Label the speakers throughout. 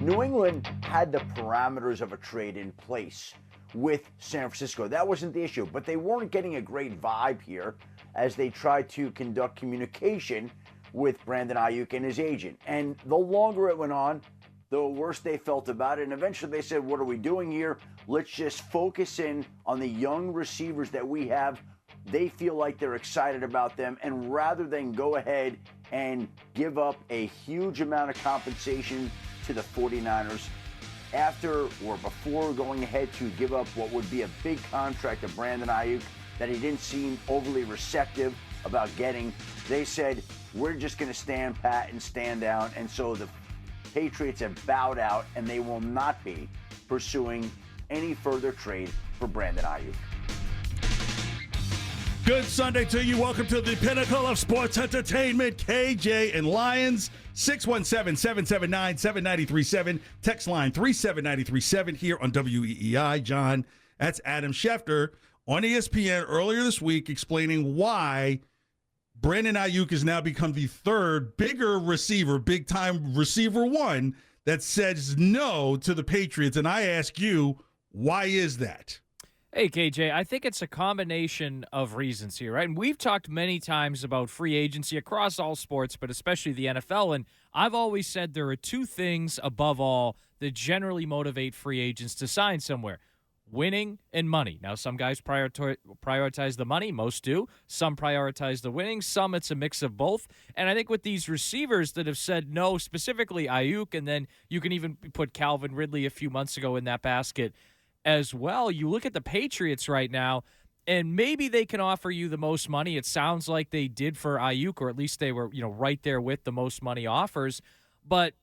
Speaker 1: New England had the parameters of a trade in place with San Francisco. That wasn't the issue, but they weren't getting a great vibe here as they tried to conduct communication with Brandon Aiyuk and his agent. And the longer it went on, the worse they felt about it. And eventually they said, what are we doing here? Let's just focus in on the young receivers that we have. They feel like they're excited about them. And rather than go ahead and give up a huge amount of compensation to the 49ers after or before going ahead to give up what would be a big contract to Brandon Aiyuk that he didn't seem overly receptive about getting, they said, we're just going to stand pat and stand down. And so the Patriots have bowed out, and they will not be pursuing any further trade for Brandon Aiyuk.
Speaker 2: Good Sunday to you. Welcome to the pinnacle of sports entertainment, KJ and Lyons. 617-779-7937. Text line 37937 here on WEEI. John, that's Adam Schefter on ESPN earlier this week explaining why Brandon Aiyuk has now become the third bigger receiver, big-time receiver one, that says no to the Patriots. And I ask you, why is that?
Speaker 3: Hey, KJ, I think it's a combination of reasons here, right? And we've talked many times about free agency across all sports, but especially the NFL. And I've always said there are two things above all that generally motivate free agents to sign somewhere: winning and money. Now, some guys prioritize the money. Most do. Some prioritize the winning. Some, it's a mix of both. And I think with these receivers that have said no, specifically Aiyuk, and then you can even put Calvin Ridley a few months ago in that basket as well. You look at the Patriots right now, and maybe they can offer you the most money. It sounds like they did for Aiyuk, or at least they were, right there with the most money offers. But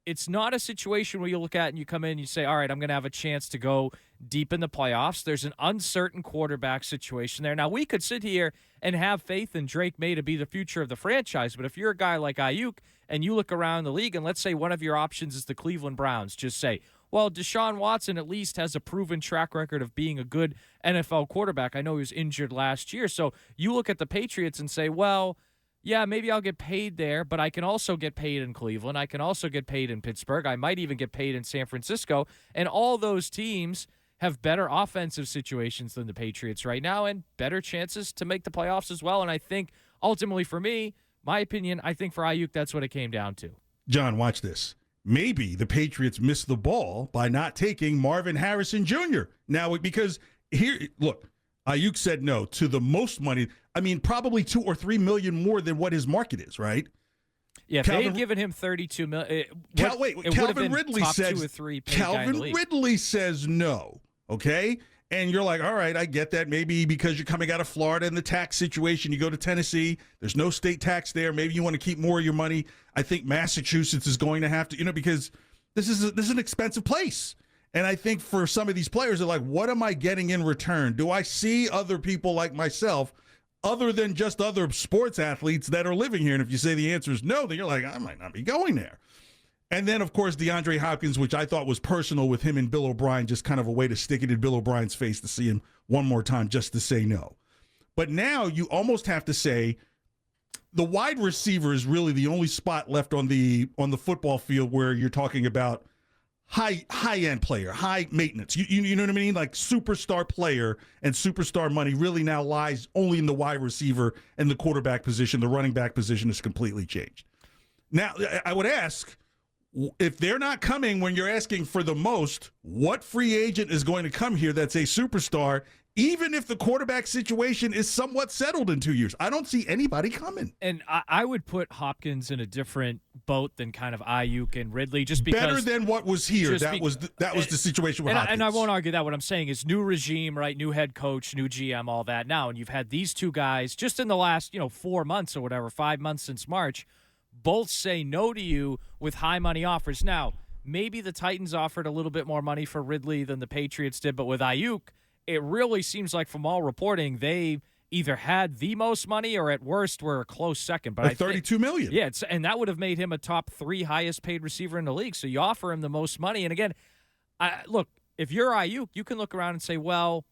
Speaker 3: it's not a situation where you look at and you come in and you say, all right, I'm going to have a chance to go deep in the playoffs. There's an uncertain quarterback situation there. Now, we could sit here and have faith in Drake May to be the future of the franchise, but if you're a guy like Aiyuk and you look around the league and let's say one of your options is the Cleveland Browns, just say, well, Deshaun Watson at least has a proven track record of being a good NFL quarterback. I know he was injured last year. So you look at the Patriots and say, well, yeah, maybe I'll get paid there, but I can also get paid in Cleveland. I can also get paid in Pittsburgh. I might even get paid in San Francisco. And all those teams have better offensive situations than the Patriots right now and better chances to make the playoffs as well. And I think ultimately for me, my opinion, I think for Aiyuk, that's what it came down to.
Speaker 2: John, watch this. Maybe the Patriots missed the ball by not taking Marvin Harrison Jr. Now, because here, look, Aiyuk said no to the most money. I mean, probably $2 or $3 million more than what his market is, right?
Speaker 3: Yeah, if they had given him $32 million,
Speaker 2: Calvin Ridley said.
Speaker 3: Calvin
Speaker 2: Ridley says no. Okay, and you're like, all right, I get that. Maybe because you're coming out of Florida and the tax situation, you go to Tennessee. There's no state tax there. Maybe you want to keep more of your money. I think Massachusetts is going to have to, because this is an expensive place. And I think for some of these players, they're like, what am I getting in return? Do I see other people like myself, other than just other sports athletes that are living here? And if you say the answer is no, then you're like, I might not be going there. And then, of course, DeAndre Hopkins, which I thought was personal with him and Bill O'Brien, just kind of a way to stick it in Bill O'Brien's face to see him one more time just to say no. But now you almost have to say the wide receiver is really the only spot left on the football field where you're talking about high-end player, high maintenance. You know what I mean? Like superstar player and superstar money really now lies only in the wide receiver and the quarterback position. The running back position is completely changed. Now, I would ask, if they're not coming when you're asking for the most, what free agent is going to come here that's a superstar, even if the quarterback situation is somewhat settled in 2 years? I don't see anybody coming.
Speaker 3: And I would put Hopkins in a different boat than kind of Aiyuk and Ridley, just because
Speaker 2: better than what was here. That was the situation with Hopkins.
Speaker 3: And I won't argue that. What I'm saying is new regime, right? New head coach, new GM, all that now. And you've had these two guys just in the last 4 months or whatever, 5 months since March, both say no to you with high money offers. Now, maybe the Titans offered a little bit more money for Ridley than the Patriots did, but with Aiyuk, it really seems like from all reporting, they either had the most money or at worst were a close second. But
Speaker 2: $32 million.
Speaker 3: Yeah, and that would have made him a top 3 highest paid receiver in the league. So you offer him the most money. And again, look, if you're Aiyuk, you can look around and say, well,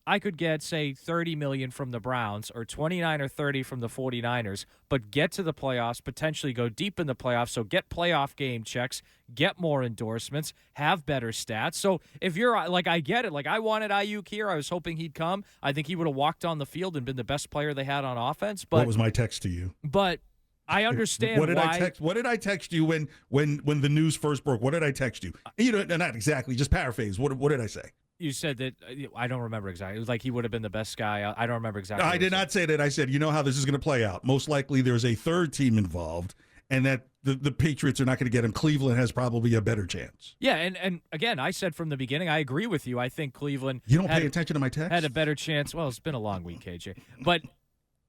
Speaker 3: I could get, say, $30 million from the Browns or 29 or 30 from the 49ers, but get to the playoffs, potentially go deep in the playoffs, so get playoff game checks, get more endorsements, have better stats. So if you're like, I get it. Like, I wanted Aiyuk here. I was hoping he'd come. I think he would have walked on the field and been the best player they had on offense. But
Speaker 2: what was my text to you?
Speaker 3: But I understand
Speaker 2: what did
Speaker 3: why.
Speaker 2: What did I text you when the news first broke? What did I text you? You know, not exactly, just paraphrase. What did I say?
Speaker 3: You said that I don't remember exactly. It was like he would have been the best guy. I don't remember exactly.
Speaker 2: I did not say that. I said, you know how this is going to play out. Most likely there's a third team involved, and that the Patriots are not going to get him. Cleveland has probably a better chance.
Speaker 3: Yeah, and again, I said from the beginning, I agree with you. I think Cleveland.
Speaker 2: You don't pay attention to my text?
Speaker 3: Had a better chance. Well, it's been a long week, KJ. But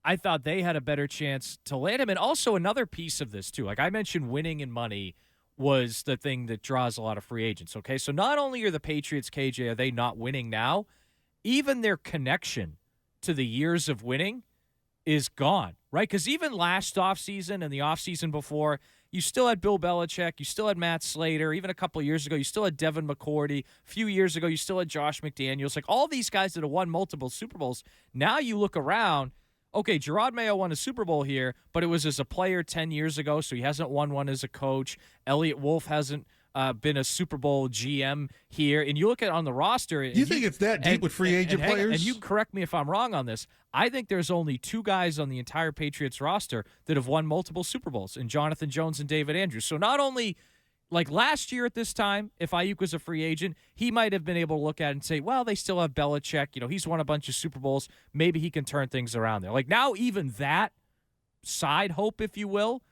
Speaker 3: I thought they had a better chance to land him. And also another piece of this, too. Like I mentioned, winning in money was the thing that draws a lot of free agents, okay? So not only are the Patriots, KJ, are they not winning now, even their connection to the years of winning is gone, right? Because even last offseason and the offseason before, you still had Bill Belichick, you still had Matt Slater, even a couple of years ago, you still had Devin McCourty. A few years ago, you still had Josh McDaniels. Like all these guys that have won multiple Super Bowls, now you look around, okay, Gerard Mayo won a Super Bowl here, but it was as a player 10 years ago, so he hasn't won one as a coach. Elliott Wolf hasn't been a Super Bowl GM here. And you look at on the roster.
Speaker 2: You think it's that deep with free agent players?
Speaker 3: And you correct me if I'm wrong on this. I think there's only two guys on the entire Patriots roster that have won multiple Super Bowls, and Jonathan Jones and David Andrews. So not only like last year at this time, if Aiyuk was a free agent, he might have been able to look at it and say, well, they still have Belichick. You know, he's won a bunch of Super Bowls. Maybe he can turn things around there. Like now, even that side hope, if you will,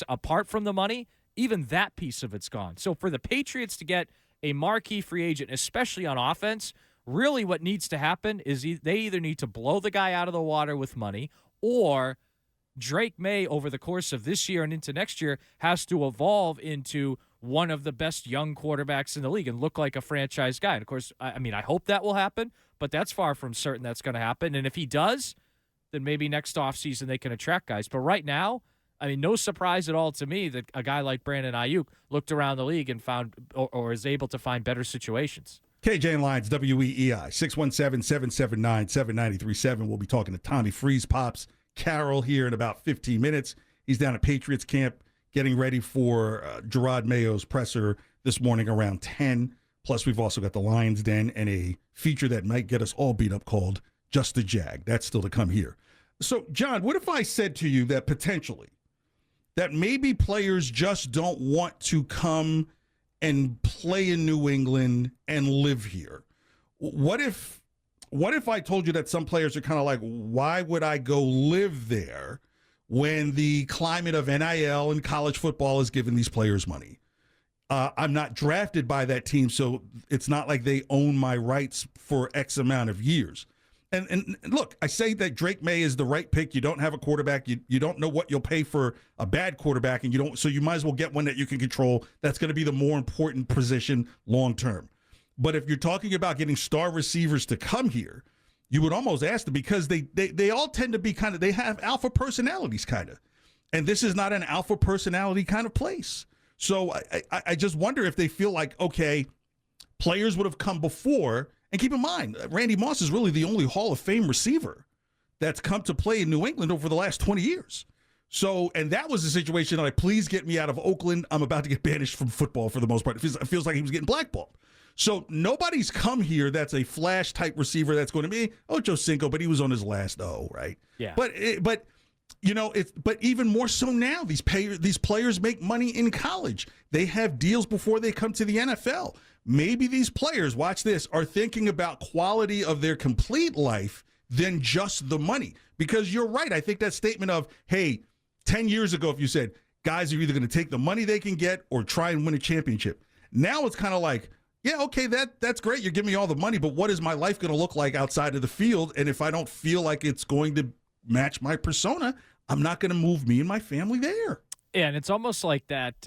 Speaker 3: apart from the money, even that piece of it's gone. So for the Patriots to get a marquee free agent, especially on offense, really what needs to happen is they either need to blow the guy out of the water with money, or Drake May, over the course of this year and into next year, has to evolve into one of the best young quarterbacks in the league and look like a franchise guy. And, of course, I mean, I hope that will happen, but that's far from certain that's going to happen. And if he does, then maybe next offseason they can attract guys. But right now, I mean, no surprise at all to me that a guy like Brandon Aiyuk looked around the league and found or is able to find better situations.
Speaker 2: KJ and Lyons, WEEI, 617-779-7937. We'll be talking to Tommy Freeze Pops Carroll here in about 15 minutes. He's down at Patriots camp getting ready for Gerard Mayo's presser this morning around 10. Plus, we've also got the Lions Den and a feature that might get us all beat up called Just a Jag. That's still to come here. So, John, what if I said to you that potentially that maybe players just don't want to come and play in New England and live here? What if I told you that some players are kind of like, why would I go live there when the climate of NIL and college football is giving these players money? I'm not drafted by that team, so it's not like they own my rights for X amount of years. And look, I say that Drake May is the right pick. You don't have a quarterback. You don't know what you'll pay for a bad quarterback, and so you might as well get one that you can control. That's going to be the more important position long term. But if you're talking about getting star receivers to come here, you would almost ask them, because they all tend to be kind of, they have alpha personalities kind of. And this is not an alpha personality kind of place. So I just wonder if they feel like, okay, players would have come before. And keep in mind, Randy Moss is really the only Hall of Fame receiver that's come to play in New England over the last 20 years. So, and that was the situation like, please get me out of Oakland. I'm about to get banished from football for the most part. It feels like he was getting blackballed. So nobody's come here that's a flash type receiver that's going to be, Ocho Cinco, but he was on his last right?
Speaker 3: Yeah.
Speaker 2: But you know, but even more so now, these players make money in college. They have deals before they come to the NFL. Maybe these players, watch this, are thinking about quality of their complete life than just the money. Because you're right. I think that statement of, hey, 10 years ago, if you said guys are either going to take the money they can get or try and win a championship. Now it's kind of like, yeah, okay, that's great. You're giving me all the money, but what is my life going to look like outside of the field? And if I don't feel like it's going to match my persona, I'm not going to move me and my family there.
Speaker 3: Yeah, and it's almost like that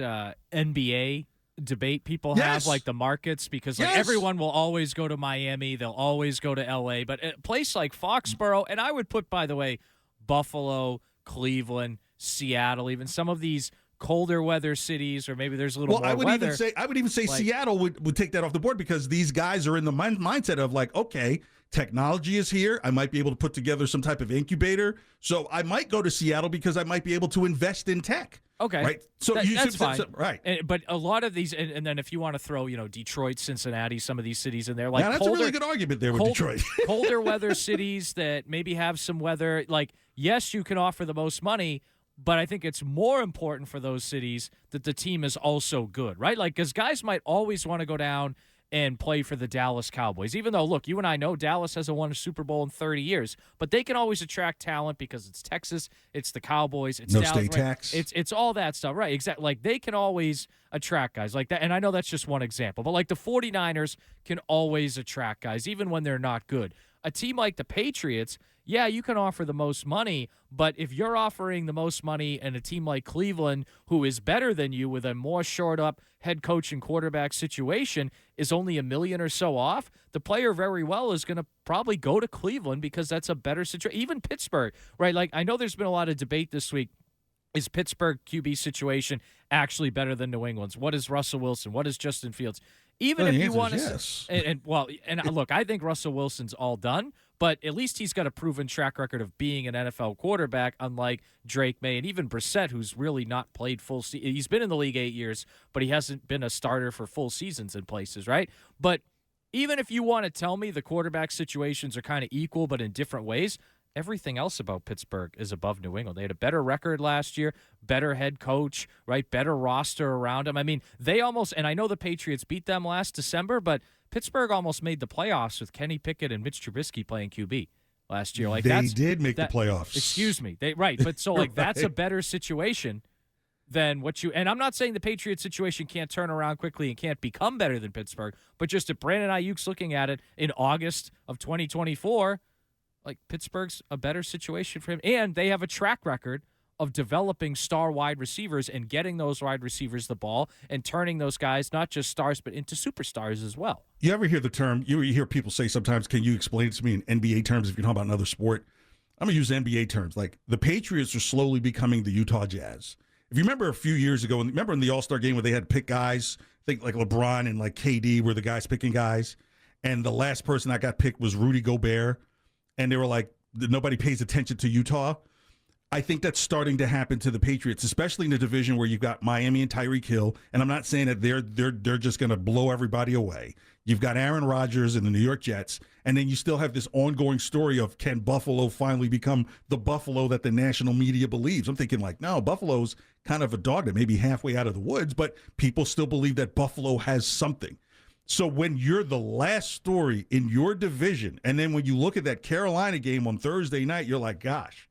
Speaker 3: NBA debate people have, like the markets, because like everyone will always go to Miami, they'll always go to LA, but a place like Foxborough, and I would put, by the way, Buffalo, Cleveland, Seattle, even some of these colder weather cities, or maybe there's a little more weather.
Speaker 2: I would even say like, Seattle would take that off the board, because these guys are in the mindset of like, okay, Technology is here. I might be able to put together some type of incubator. So I might go to Seattle because I might be able to invest in tech.
Speaker 3: Okay.
Speaker 2: Right. So
Speaker 3: that's fine.
Speaker 2: Right.
Speaker 3: But a lot of these, and then if you want to throw, Detroit, Cincinnati, some of these cities in there, like
Speaker 2: that's a really good argument there with Detroit.
Speaker 3: Colder weather cities that maybe have some weather. Like, yes, you can offer the most money, but I think it's more important for those cities that the team is also good, right? Like, because guys might always want to go down and play for the Dallas Cowboys. Even though, look, you and I know Dallas hasn't won a Super Bowl in 30 years, but they can always attract talent because it's Texas, it's the Cowboys, it's
Speaker 2: no
Speaker 3: Dallas,
Speaker 2: state
Speaker 3: right?
Speaker 2: tax.
Speaker 3: It's all that stuff, right? Exactly. Like, they can always attract guys like that. And I know that's just one example, but like the 49ers can always attract guys, even when they're not good. A team like the Patriots, yeah, you can offer the most money, but if you're offering the most money and a team like Cleveland, who is better than you with a more shored-up head coach and quarterback situation, is only $1 million or so off, the player very well is going to probably go to Cleveland because that's a better situation. Even Pittsburgh, right? Like, I know there's been a lot of debate this week. Is Pittsburgh QB situation actually better than New England's? What is Russell Wilson? What is Justin Fields? Even if you want to,
Speaker 2: yes.
Speaker 3: and look, I think Russell Wilson's all done, but at least he's got a proven track record of being an NFL quarterback, unlike Drake May and even Brissett, who's really not played full season. He's been in the league 8 years, but he hasn't been a starter for full seasons in places, right? But even if you want to tell me the quarterback situations are kind of equal, but in different ways, everything else about Pittsburgh is above New England. They had a better record last year, better head coach, right? Better roster around them. I mean, they almost, and I know the Patriots beat them last December, but Pittsburgh almost made the playoffs with Kenny Pickett and Mitch Trubisky playing QB last year. Like,
Speaker 2: they did make the playoffs.
Speaker 3: Excuse me. But so like that's a better situation than what you, and I'm not saying the Patriots situation can't turn around quickly and can't become better than Pittsburgh, but just if Brandon Aiyuk's looking at it in August of 2024, like, Pittsburgh's a better situation for him. And they have a track record of developing star wide receivers and getting those wide receivers the ball and turning those guys, not just stars, but into superstars as well.
Speaker 2: You ever hear the term, you hear people say sometimes, can you explain it to me in NBA terms if you're talking about another sport? I'm going to use NBA terms. Like, the Patriots are slowly becoming the Utah Jazz. If you remember a few years ago, remember in the All-Star game where they had to pick guys, I think like LeBron and like KD were the guys picking guys, and the last person that got picked was Rudy Gobert. And they were like, nobody pays attention to Utah. I think that's starting to happen to the Patriots, especially in the division where you've got Miami and Tyreek Hill. And I'm not saying that they're just going to blow everybody away. You've got Aaron Rodgers and the New York Jets, and then you still have this ongoing story of, can Buffalo finally become the Buffalo that the national media believes? I'm thinking like, no, Buffalo's kind of a dog that may be halfway out of the woods, but people still believe that Buffalo has something. So when you're the last story in your division, and then when you look at that Carolina game on Thursday night, you're like, gosh,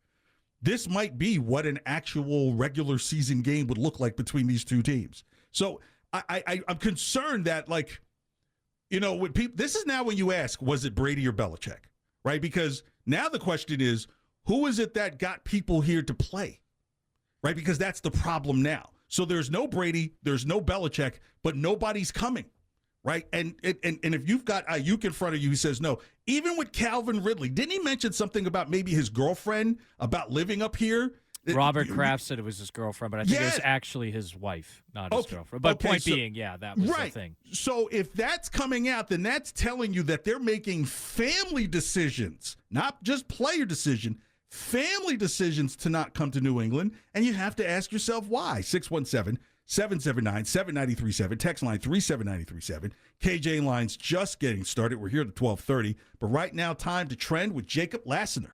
Speaker 2: this might be what an actual regular season game would look like between these two teams. So I'm concerned that, like, when people, this is now when you ask, was it Brady or Belichick, right? Because now the question is, who is it that got people here to play, right? Because that's the problem now. So there's no Brady, there's no Belichick, but nobody's coming. Right, and if you've got Aiyuk in front of you, he says no. Even with Calvin Ridley, didn't he mention something about maybe his girlfriend, about living up here?
Speaker 3: Robert Kraft said it was his girlfriend, but I think it was actually his wife, not his girlfriend. But point being, that was the thing.
Speaker 2: So if that's coming out, then that's telling you that they're making family decisions, not just player decision, family decisions to not come to New England, and you have to ask yourself why. 617-779-7937. Text line 37937. KJ and Lyons just getting started. We're here at 12:30. But right now, time to trend with Jacob Lassiter.